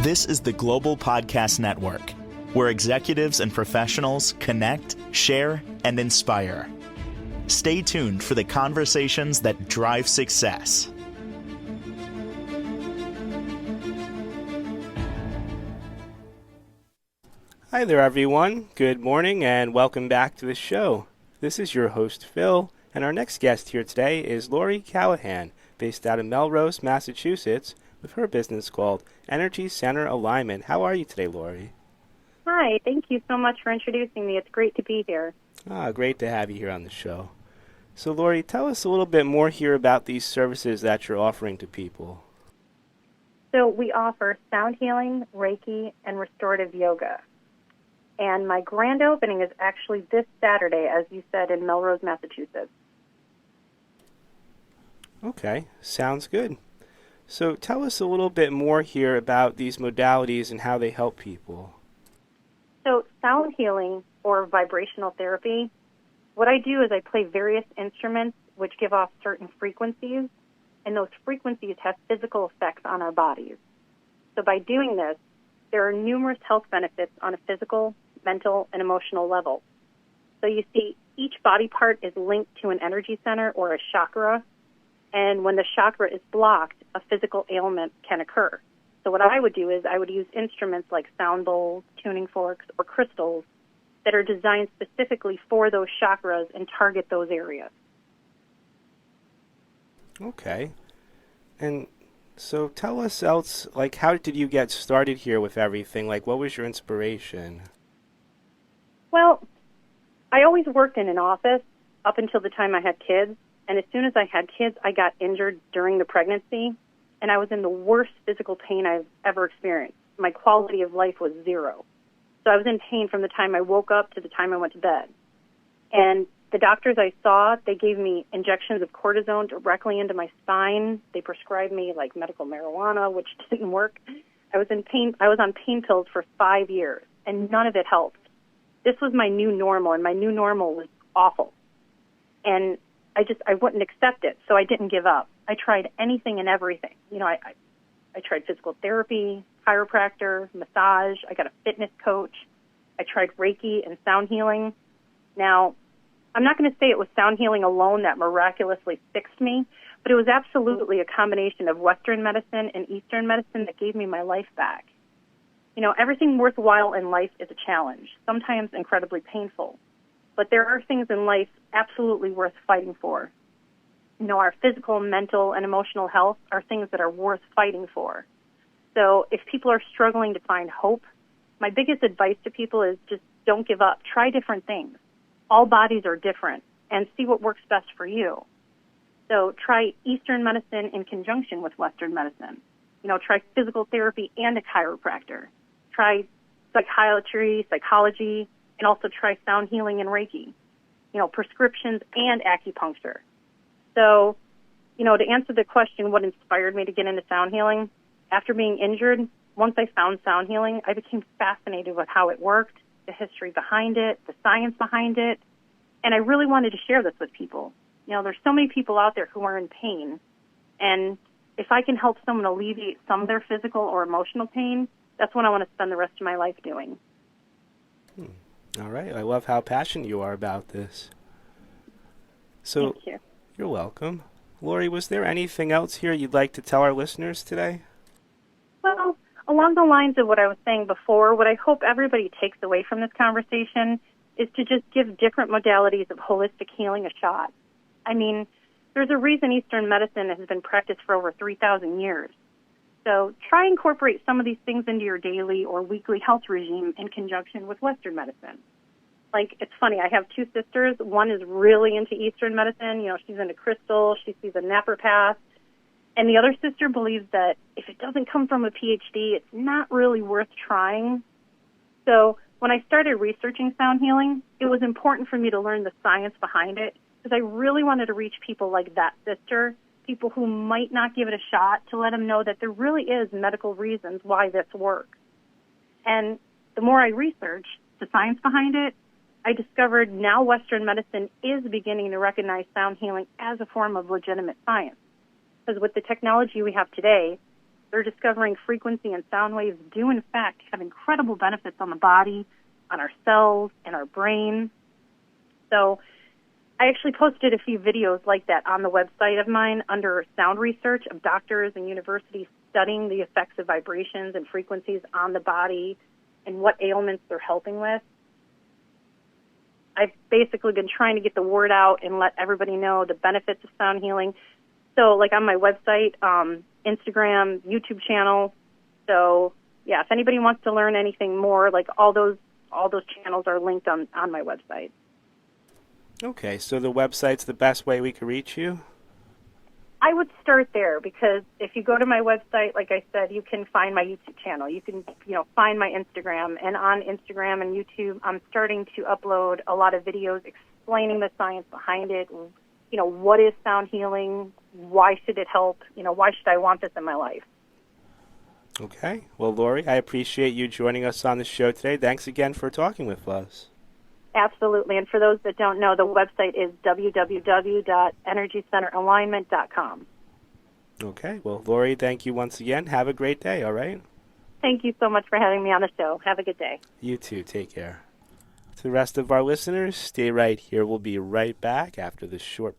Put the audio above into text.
This is the Global Podcast Network, where executives and professionals connect, share, and inspire. Stay tuned for the conversations that drive success. Hi there, everyone. Good morning and welcome back to the show. This is your host, Phil, and our next guest here today is Lori Callahan, based out of Melrose, Massachusetts, with her business called Energy Center Alignment. How are you today, Lori? Hi, thank you so much for introducing me. It's great to be here. Great to have you here on the show. So, Lori, tell us a little bit more here about these services that you're offering to people. So we offer sound healing, Reiki, and restorative yoga. And my grand opening is actually this Saturday, as you said, in Melrose, Massachusetts. Okay, sounds good. So tell us a little bit more here about these modalities and how they help people. So sound healing or vibrational therapy, what I do is I play various instruments which give off certain frequencies, and those frequencies have physical effects on our bodies. So by doing this, there are numerous health benefits on a physical, mental, and emotional level. So you see, each body part is linked to an energy center or a chakra, and when the chakra is blocked, a physical ailment can occur. So what I would do is I would use instruments like sound bowls, tuning forks, or crystals that are designed specifically for those chakras and target those areas. Okay. And so tell us else, how did you get started here with everything? What was your inspiration? Well, I always worked in an office up until the time I had kids, and as soon as I had kids, I got injured during the pregnancy, and I was in the worst physical pain I've ever experienced. My quality of life was zero. So I was in pain from the time I woke up to the time I went to bed. And the doctors I saw, they gave me injections of cortisone directly into my spine. They prescribed me medical marijuana, which didn't work. I was in pain. I was on pain pills for 5 years, and none of it helped. This was my new normal, and my new normal was awful. And I wouldn't accept it, so I didn't give up. I tried anything and everything. I tried physical therapy, chiropractor, massage. I got a fitness coach. I tried Reiki and sound healing. Now, I'm not going to say it was sound healing alone that miraculously fixed me, but it was absolutely a combination of Western medicine and Eastern medicine that gave me my life back. Everything worthwhile in life is a challenge, sometimes incredibly painful. But there are things in life absolutely worth fighting for. Our physical, mental, and emotional health are things that are worth fighting for. So if people are struggling to find hope, my biggest advice to people is just don't give up. Try different things. All bodies are different, and see what works best for you. So try Eastern medicine in conjunction with Western medicine. Try physical therapy and a chiropractor. Try psychiatry, psychology, and also try sound healing and Reiki. Prescriptions and acupuncture. So, to answer the question, what inspired me to get into sound healing? After being injured, once I found sound healing, I became fascinated with how it worked, the history behind it, the science behind it, and I really wanted to share this with people. There's so many people out there who are in pain, and if I can help someone alleviate some of their physical or emotional pain, that's what I want to spend the rest of my life doing. All right. I love how passionate you are about this. So, thank you. You're welcome. Lori, was there anything else here you'd like to tell our listeners today? Well, along the lines of what I was saying before, what I hope everybody takes away from this conversation is to just give different modalities of holistic healing a shot. There's a reason Eastern medicine has been practiced for over 3,000 years. So try incorporate some of these things into your daily or weekly health regime in conjunction with Western medicine. It's funny, I have two sisters. One is really into Eastern medicine. She's into crystal. She sees a naturopath. And the other sister believes that if it doesn't come from a PhD, it's not really worth trying. So when I started researching sound healing, it was important for me to learn the science behind it because I really wanted to reach people like that sister, people who might not give it a shot, to let them know that there really is medical reasons why this works. And the more I researched the science behind it, I discovered now Western medicine is beginning to recognize sound healing as a form of legitimate science. Because with the technology we have today, they're discovering frequency and sound waves do, in fact, have incredible benefits on the body, on our cells, and our brain. So I actually posted a few videos like that on the website of mine under sound research of doctors and universities studying the effects of vibrations and frequencies on the body and what ailments they're helping with. I've basically been trying to get the word out and let everybody know the benefits of sound healing. So, like on my website, Instagram, YouTube channel. So, yeah, if anybody wants to learn anything more, like all those channels are linked on my website. Okay, so the website's the best way we can reach you? I would start there because if you go to my website, like I said, you can find my YouTube channel. You can, find my Instagram. And on Instagram and YouTube, I'm starting to upload a lot of videos explaining the science behind it. What is sound healing? Why should it help? Why should I want this in my life? Okay. Well, Lori, I appreciate you joining us on the show today. Thanks again for talking with us. Absolutely. And for those that don't know, the website is www.energycenteralignment.com. Okay. Well, Lori, thank you once again. Have a great day, all right? Thank you so much for having me on the show. Have a good day. You too. Take care. To the rest of our listeners, stay right here. We'll be right back after this short